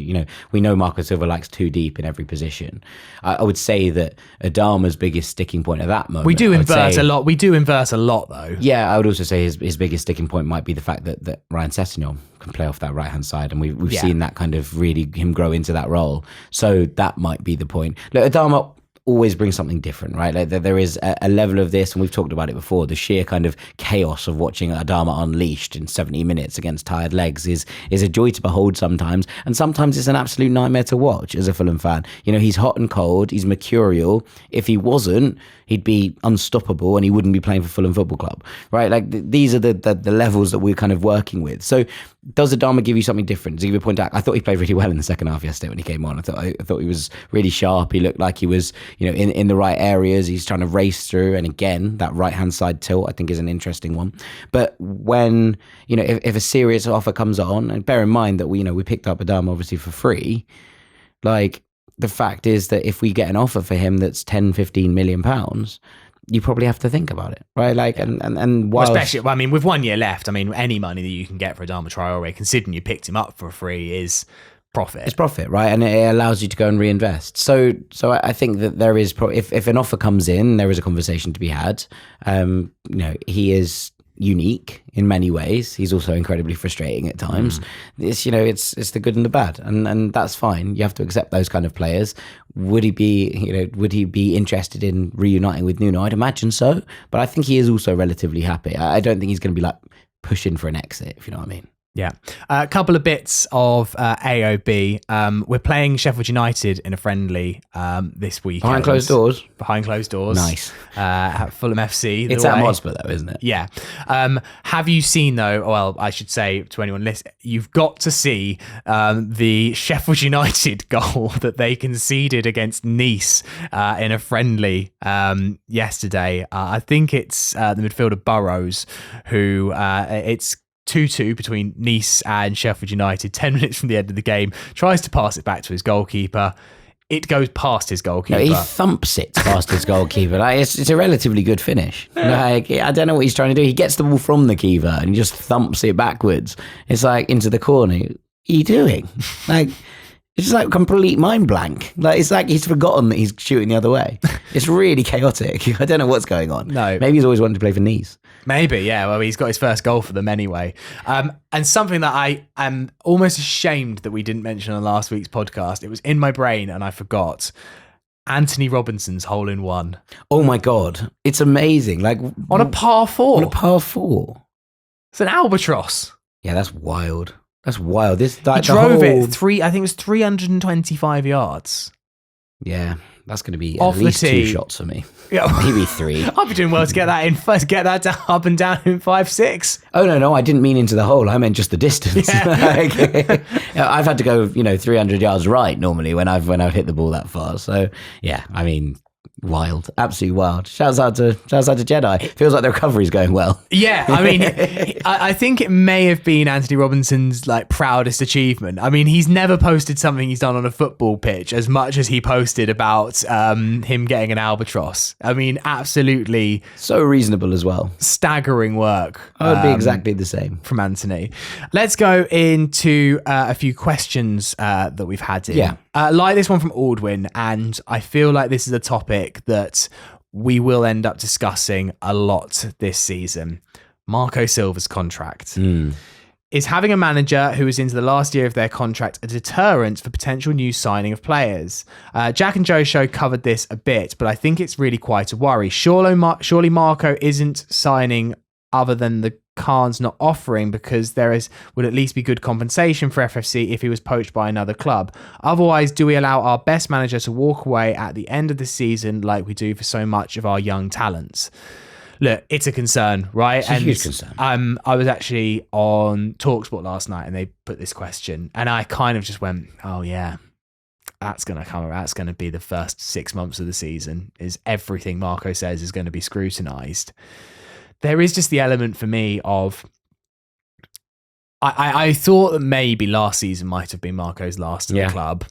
We know Marco Silva likes too deep in every position. I would say that Adama's biggest sticking point at that moment... We do invert a lot, though. Yeah, I would also say his biggest sticking point might be the fact that Ryan Sessegnon can play off that right-hand side, and we've seen that kind of really him grow into that role. So that might be the point. Look, Adama... always brings something different, right? Like there is a level of this, and we've talked about it before, the sheer kind of chaos of watching Adama unleashed in 70 minutes against tired legs is a joy to behold sometimes, and sometimes it's an absolute nightmare to watch as a Fulham fan. You know, he's hot and cold, he's mercurial. If he wasn't, he'd be unstoppable and he wouldn't be playing for Fulham Football Club, right? Like these are the levels that we're kind of working with. So does Adama give you something different? To give you a point out, I thought he played really well in the second half yesterday when he came on. I thought he was really sharp. He looked like he was, you know, in the right areas. He's trying to race through. And again, that right-hand side tilt, I think, is an interesting one. But when, you know, if a serious offer comes on, and bear in mind that we picked up Adama obviously for free, like the fact is that if we get an offer for him that's 10, 15 million pounds, you probably have to think about it, right? Like, and whilst, especially, I mean, with 1 year left, I mean, any money that you can get for Adama Traore, considering you picked him up for free, is profit. It's profit, right? And it allows you to go and reinvest. So I think that there is, if an offer comes in, there is a conversation to be had. You know, he is unique in many ways. He's also incredibly frustrating at times. It's, you know, it's the good and the bad, and that's fine. You have to accept those kind of players. Would he be interested in reuniting with Nuno? I'd imagine so, but I think he is also relatively happy. I don't think he's going to be like pushing for an exit, if you know what I mean. Yeah. A couple of bits of AOB. We're playing Sheffield United in a friendly this weekend. Behind closed doors? Behind closed doors. Nice. At Fulham FC. It's at Hotspur though, isn't it? Yeah. Have you seen though, well, I should say to anyone listening, you've got to see the Sheffield United goal that they conceded against Nice in a friendly yesterday. I think it's the midfielder Burrows who it's 2-2 between Nice and Sheffield United, 10 minutes from the end of the game, tries to pass it back to his goalkeeper. It goes past his goalkeeper. No, he thumps it past his goalkeeper. Like, it's a relatively good finish. Like, I don't know what he's trying to do. He gets the ball from the keeper and he just thumps it backwards. It's like into the corner. What are you doing? Like, it's just like complete mind blank. Like, it's like he's forgotten that he's shooting the other way. It's really chaotic. I don't know what's going on. No. Maybe he's always wanted to play for Nice. Maybe, yeah. Well, he's got his first goal for them anyway. And something that I am almost ashamed that we didn't mention on last week's podcast, it was in my brain and I forgot. Anthony Robinson's hole-in-one. Oh my God. It's amazing. Like on a par 4. On a par 4. It's an albatross. Yeah, that's wild. That's wild. This like, he drove it I think it was 325 yards. Yeah, that's going to be off at least the tee. 2 shots for me. Yeah. Maybe 3. I'd be doing well to get that in first, get that down, up and down in 5-6. Oh no, I didn't mean into the hole. I meant just the distance. Yeah. I've had to go, 300 yards right normally when I've hit the ball that far. So yeah, I mean, wild, absolutely wild. Shouts out to Jedi. Feels like the recovery's going well. Yeah, I mean, I think it may have been Anthony Robinson's like proudest achievement. I mean, he's never posted something he's done on a football pitch as much as he posted about him getting an albatross. I mean, absolutely so reasonable as well. Staggering work. I would be exactly the same from Anthony. Let's go into a few questions that we've had in. Yeah. Like this one from Aldwin, and I feel like this is a topic that we will end up discussing a lot this season. Marco Silva's contract. Is having a manager who is into the last year of their contract a deterrent for potential new signing of players? Jack and Joe show covered this a bit, but I think it's really quite a worry. Surely Marco isn't signing other than the Khan's not offering, because would at least be good compensation for FFC if he was poached by another club. Otherwise, do we allow our best manager to walk away at the end of the season like we do for so much of our young talents? Look, it's a concern, right? It's a huge concern. I was actually on TalkSport last night and they put this question and I kind of just went, oh yeah, that's going to be the first 6 months of the season, is everything Marco says is going to be scrutinised. There is just the element for me of I thought that maybe last season might have been Marco's last in the club.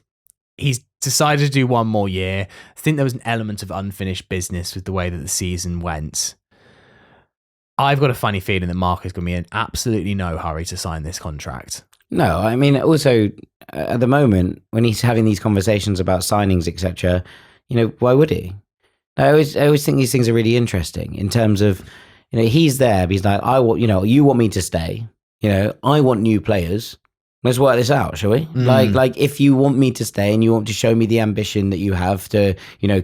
He's decided to do one more year. I think there was an element of unfinished business with the way that the season went. I've got a funny feeling that Marco's going to be in absolutely no hurry to sign this contract. No, I mean, also at the moment when he's having these conversations about signings, etc., why would he? I always think these things are really interesting in terms of, he's there, but he's like, you want me to stay. I want new players. Let's work this out, shall we? Like if you want me to stay and you want to show me the ambition that you have to,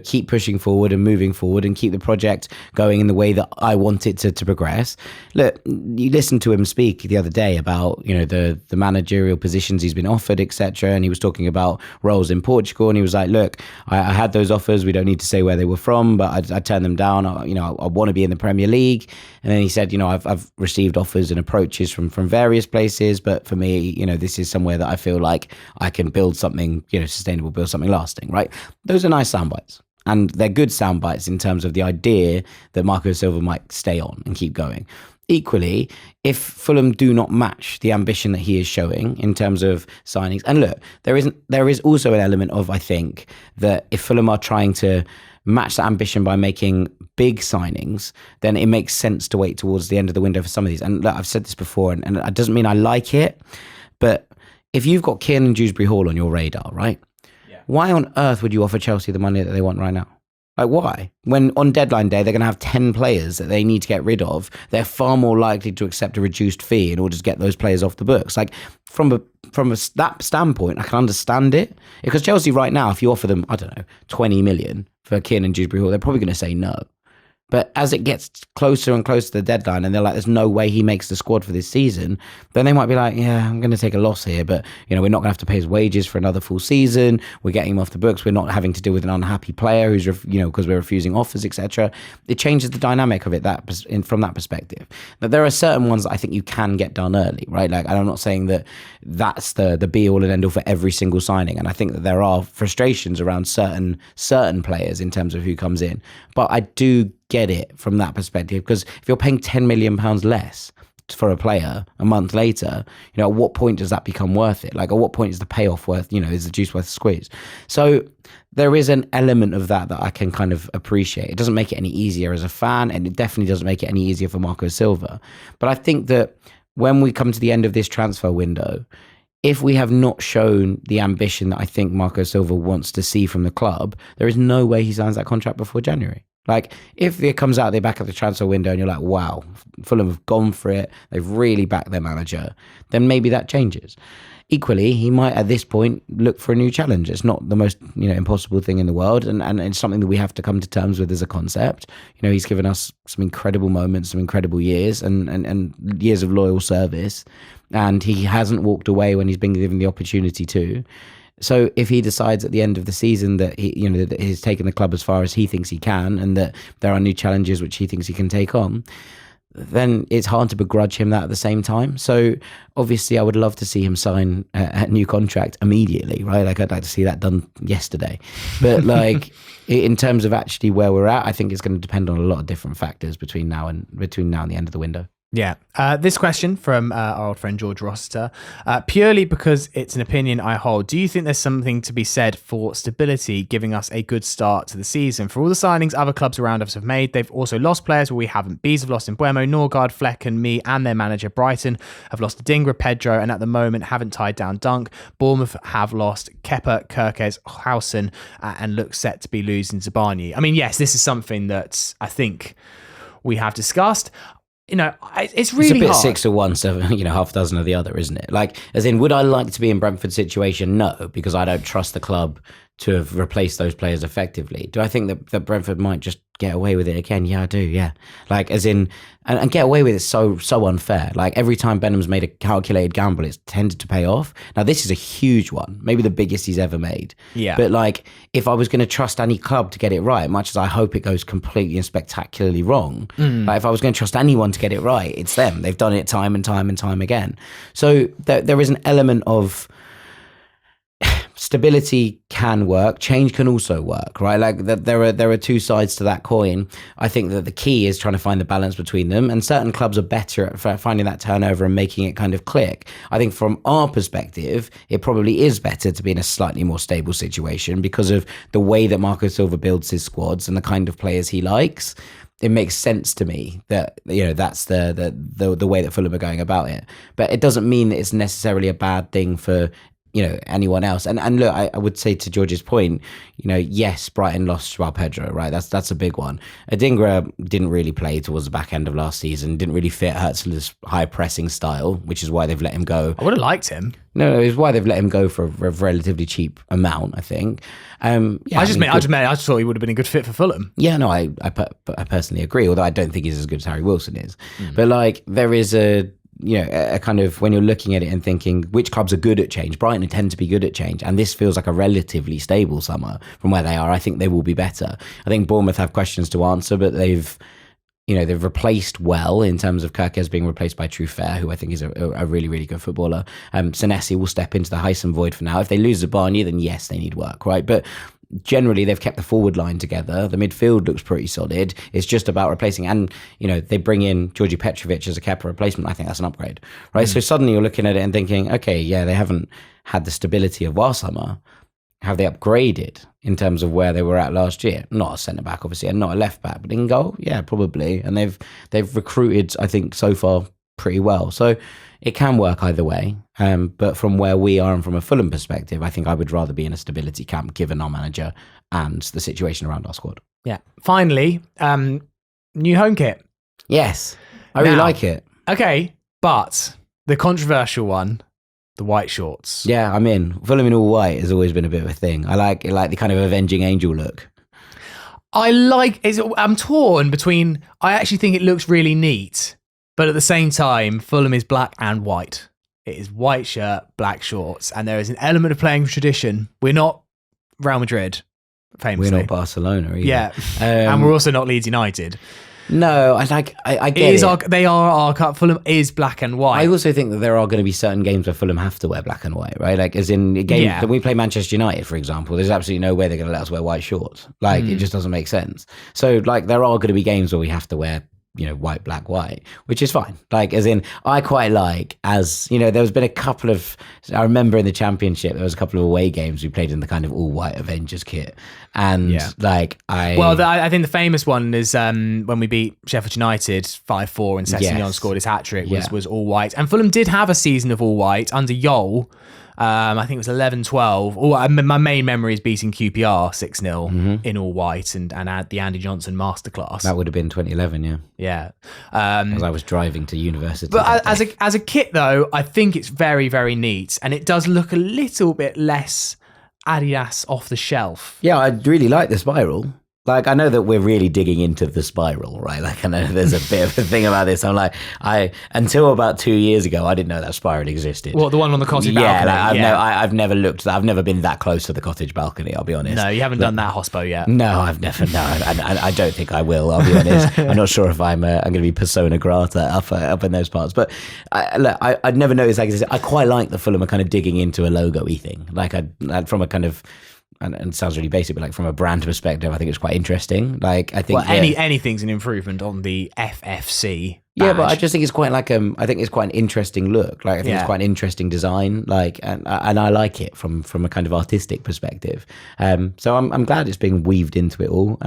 keep pushing forward and moving forward and keep the project going in the way that I want it to progress. Look, you listened to him speak the other day about, the managerial positions he's been offered, etc. And he was talking about roles in Portugal, and he was like, look, I had those offers. We don't need to say where they were from, but I turned them down. I want to be in the Premier League. And then he said, I've received offers and approaches from various places, but for me, this is somewhere that I feel like I can build something, sustainable, build something lasting, right? Those are nice sound bites. And they're good sound bites in terms of the idea that Marco Silva might stay on and keep going. Equally, if Fulham do not match the ambition that he is showing in terms of signings, and look, there is also an element of, I think, that if Fulham are trying to match that ambition by making big signings, then it makes sense to wait towards the end of the window for some of these. And look, I've said this before, and it doesn't mean I like it, but if you've got Kieran and Dewsbury Hall on your radar, right? Yeah. Why on earth would you offer Chelsea the money that they want right now? Like, why? When on deadline day, they're going to have 10 players that they need to get rid of. They're far more likely to accept a reduced fee in order to get those players off the books. Like, from that standpoint, I can understand it. Because Chelsea right now, if you offer them, 20 million for Kieran and Dewsbury Hall, they're probably going to say no. But as it gets closer and closer to the deadline and they're like, there's no way he makes the squad for this season, then they might be like, yeah, I'm going to take a loss here, but we're not going to have to pay his wages for another full season. We're getting him off the books. We're not having to deal with an unhappy player who's, because we're refusing offers, etc. It changes the dynamic of it from that perspective. But there are certain ones that I think you can get done early, right? Like, I'm not saying that that's the be all and end all for every single signing. And I think that there are frustrations around certain players in terms of who comes in. But I do get it from that perspective, because if you're paying £10 million less for a player a month later, at what point does that become worth it? Like, at what point is the payoff worth, is the juice worth the squeeze? So there is an element of that I can kind of appreciate. It doesn't make it any easier as a fan, and it definitely doesn't make it any easier for Marco Silva. But I think that when we come to the end of this transfer window, if we have not shown the ambition that I think Marco Silva wants to see from the club, there is no way he signs that contract before January. Like, if it comes out the back of the transfer window and you're like, wow, Fulham have gone for it, they've really backed their manager, then maybe that changes. Equally, he might at this point look for a new challenge. It's not the most impossible thing in the world, and it's something that we have to come to terms with as a concept. He's given us some incredible moments, some incredible years, and years of loyal service, and he hasn't walked away when he's been given the opportunity to. So if he decides at the end of the season that that he's taken the club as far as he thinks he can, and that there are new challenges which he thinks he can take on, then it's hard to begrudge him that at the same time. So obviously I would love to see him sign a new contract immediately, right? Like, I'd like to see that done yesterday. But like, in terms of actually where we're at, I think it's going to depend on a lot of different factors between now and the end of the window. Yeah. This question from our old friend George Rossiter, purely because it's an opinion I hold, do you think there's something to be said for stability giving us a good start to the season? For all the signings other clubs around us have made, they've also lost players where we haven't. Bees have lost Mbuemo, Norgard, Fleck and me and their manager. Brighton have lost Dingra, Pedro, and at the moment haven't tied down Dunk. Bournemouth have lost Kepa, Kirkes, Howson, and look set to be losing Zabani. I mean, yes, this is something that I think we have discussed. It's really it's a bit hard. 6 of one, so half a dozen of the other, isn't it? Like, as in, would I like to be in Brentford's situation? No, because I don't trust the club to have replaced those players effectively. Do I think that Brentford might just get away with it again? Yeah, I do. Yeah, like, as in, and get away with it so unfair. Like, every time Benham's made a calculated gamble, it's tended to pay off. Now, this is a huge one, maybe the biggest he's ever made. Yeah. But like, if I was going to trust any club to get it right, much as I hope it goes completely and spectacularly wrong, like, if I was going to trust anyone to get it right, it's them. They've done it time and time and time again. So there is an element of stability can work, change can also work, right? Like, there are two sides to that coin. I think that the key is trying to find the balance between them, and certain clubs are better at finding that turnover and making it kind of click. I think from our perspective, it probably is better to be in a slightly more stable situation because of the way that Marco Silva builds his squads and the kind of players he likes. It makes sense to me that that's the way that Fulham are going about it. But it doesn't mean that it's necessarily a bad thing for anyone else. And look, I would say to George's point, yes, Brighton lost Joao Pedro, right? That's a big one. Adingra didn't really play towards the back end of last season, didn't really fit Hertzler's high pressing style, which is why they've let him go. I would have liked him. No, it's why they've let him go for a relatively cheap amount, I think. I just thought he would have been a good fit for Fulham. Yeah, no, I personally agree, although I don't think he's as good as Harry Wilson is. But like, there is a kind of, when you're looking at it and thinking which clubs are good at change, Brighton tend to be good at change, and this feels like a relatively stable summer from where they are. I think they will be better. I think Bournemouth have questions to answer, but they've replaced well in terms of Cuenca being replaced by Truffert, who I think is a really, really good footballer. Senesi will step into the Heisen void for now. If they lose Zabani, then yes, they need work, right? But generally, they've kept the forward line together. The midfield looks pretty solid. It's just about replacing. And, they bring in Georgi Petrovic as a Kepa replacement. I think that's an upgrade, right? So suddenly you're looking at it and thinking, okay, yeah, they haven't had the stability of last summer. Have they upgraded in terms of where they were at last year? Not a centre-back, obviously, and not a left-back. But in goal, yeah, probably. And they've recruited, I think, so far pretty well. So it can work either way. But from where we are and from a Fulham perspective, I think I would rather be in a stability camp given our manager and the situation around our squad. Yeah. Finally, new home kit. Yes. I really like it. Okay. But the controversial one, the white shorts. Yeah, I'm in. Fulham in all white has always been a bit of a thing. I like the kind of avenging angel look. I'm torn between, I actually think it looks really neat, but at the same time, Fulham is black and white. It is white shirt, black shorts, and there is an element of playing tradition. We're not Real Madrid, famously. We're not Barcelona either. Yeah, and we're also not Leeds United. No, I get it. They are our cup. Fulham is black and white. I also think that there are going to be certain games where Fulham have to wear black and white, right? Like, as in a game that we play Manchester United, for example, there's absolutely no way they're going to let us wear white shorts. Like, it just doesn't make sense. So, like, there are going to be games where we have to wear white, black, white, which is fine. Like, as in, I quite like, there's been a couple of, I remember in the Championship, there was a couple of away games we played in the kind of all white Avengers kit. And I think the famous one is when we beat Sheffield United 5-4 and Sessegnon scored his hat-trick was all white. And Fulham did have a season of all white under Yol. I think it was 11-12. My main memory is beating QPR 6-0 in all white and at the Andy Johnson masterclass. That would have been 2011, yeah. Yeah. As I was driving to university. But as a kit, though, I think it's very, very neat. And it does look a little bit less Adidas off the shelf. Yeah, I really like the spiral. Like, I know that we're really digging into the spiral, right? Like, I know there's a bit of a thing about this. I'm like, until about 2 years ago, I didn't know that spiral existed. What, the one on the cottage balcony? I've never looked. I've never been that close to the cottage balcony, I'll be honest. No, you haven't done that hospo yet. No, I've never. No, I don't think I will, I'll be honest. I'm not sure if I'm going to be persona grata up in those parts. But I'd never noticed that existed. I quite like that Fulham are kind of digging into a logo-y thing. Like, from a kind of... And it sounds really basic, but like from a brand perspective, I think it's quite interesting. Like, I think anything's an improvement on the FFC badge. Yeah, but I just think it's quite like I think it's quite an interesting look. Like, I think it's quite an interesting design. Like, and I like it from a kind of artistic perspective. So I'm glad it's being weaved into it all.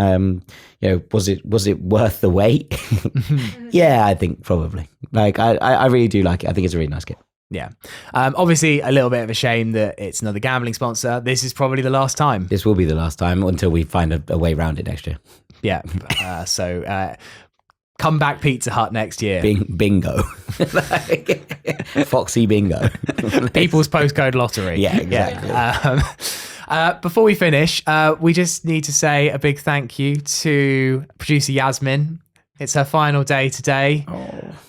Was it worth the wait? Yeah, I think probably. Like, I really do like it. I think it's a really nice kit. Yeah. Obviously, a little bit of a shame that it's another gambling sponsor. This is probably the last time. This will be the last time until we find a way around it next year. Yeah. So come back Pizza Hut next year. Bingo. Foxy bingo. People's postcode lottery. Yeah, exactly. Yeah. Before we finish, we just need to say a big thank you to producer Yasmin. It's her final day today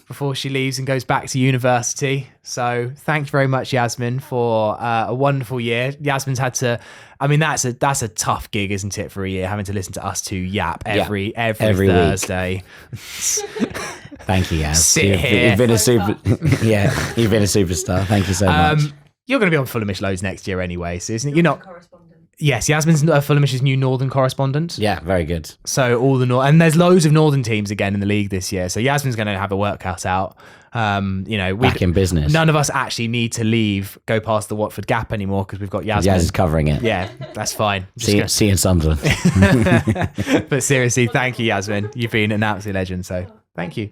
before she leaves and goes back to university. So thank you very much, Yasmin, for a wonderful year. Yasmin's had to, that's a tough gig, isn't it, for a year, having to listen to us two yap every Thursday. Thank you, Yas. Sit here. You've been a superstar. Thank you so much. You're going to be on Fulhamish loads next year anyway, so isn't it? You're not... Yes, Yasmin's Fulhamish's new Northern correspondent. Yeah, very good. So all the and there's loads of Northern teams again in the league this year. So Yasmin's going to have a work cut out. Back in business. None of us actually need to go past the Watford gap anymore because we've got Yasmin. Yas is covering it. Yeah, that's fine. See you in Sunderland. But seriously, thank you, Yasmin. You've been an absolute legend. So Thank you.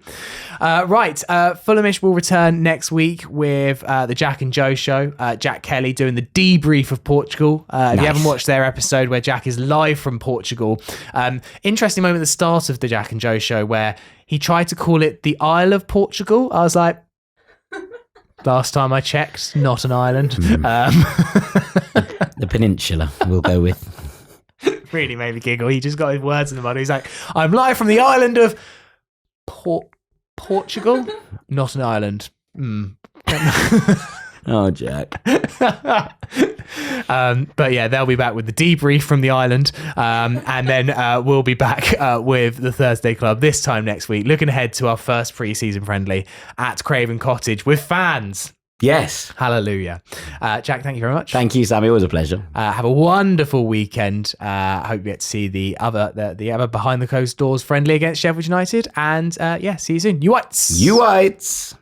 Right, Fulhamish will return next week with the Jack and Joe show. Jack Kelly doing the debrief of Portugal. If you haven't watched their episode where Jack is live from Portugal, interesting moment at the start of the Jack and Joe show where he tried to call it the Isle of Portugal. I was like, last time I checked, not an island. The peninsula, we'll go with. Really made me giggle. He just got his words in the mud. He's like, I'm live from the island of Portugal, not an island. Oh, Jack. But yeah, they'll be back with the debrief from the island, and then we'll be back with the Thursday Club this time next week, looking ahead to our first pre-season friendly at Craven Cottage with fans. Yes. Hallelujah. Jack, thank you very much. Thank you, Sammy. It was a pleasure. Have a wonderful weekend. I hope you get to see the other behind the closed doors friendly against Sheffield United. And see you soon. You whites. You whites.